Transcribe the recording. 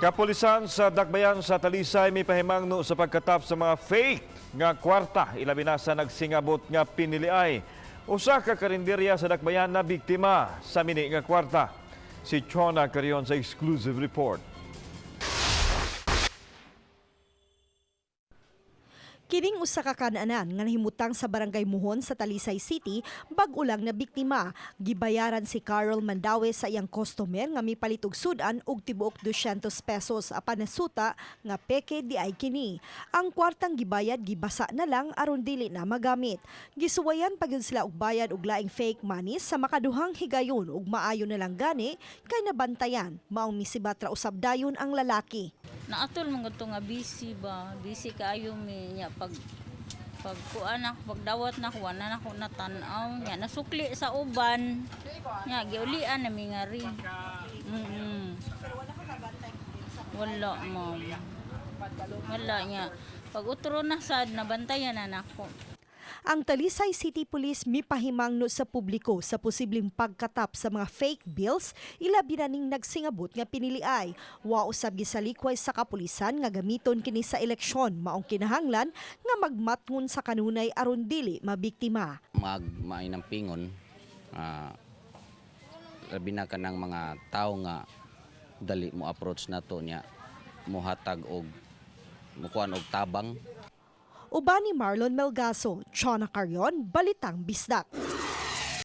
Kapulisan sa Dakbayan sa Talisay may pahimangno sa pagkatap sa mga fake nga kwarta ilabi na sa nagsingabot nga piniliay. Usa ka karinderya sa Dakbayan na biktima sa mini nga kwarta. Si Chona Carion sa exclusive report. Kining usa ka kanaanan nga nahimutang sa Barangay Muhon sa Talisay City, bag-o lang na biktima. Gibayaran si Carol Mandawe sa iyang customer nga mipalit og sudan og tibuok 200 pesos apan nasuta nga peke di ay kini. Ang kwartang gibayad gibasa na lang aron dili na magamit. Gisuwayan pa gyud sila og bayad og laing fake money sa makaduhang higayon ug maayo na lang gani kay nabantayan maong misibat ra usab dayon ang lalaki. Naatol mga to nga busy ba, busy kaayo mi nya pag kuan ako pagdawat na kuan na ako natanaw nya nasukli sa uban nya giulian na mi nga ri. Wala ma'am. Wala nya pag utro na sad nabantayan na nako. Ang Talisay City Police mipahimangno sa publiko sa posibleng pagkatap sa mga fake bills ilabi na ning nagsingabot nga piniliay. Wa usab gisalikway sa kapulisan nga gamiton kini sa eleksyon maong kinahanglan nga magmatngon sa kanunay aron dili mabiktima. Mainang pingon labi na kanang mga tao nga dali mo approach nato nya mohatag og mukuan og tabang. Uban ni Marlon Melgaso, Chona Carion, Balitang Bisdak.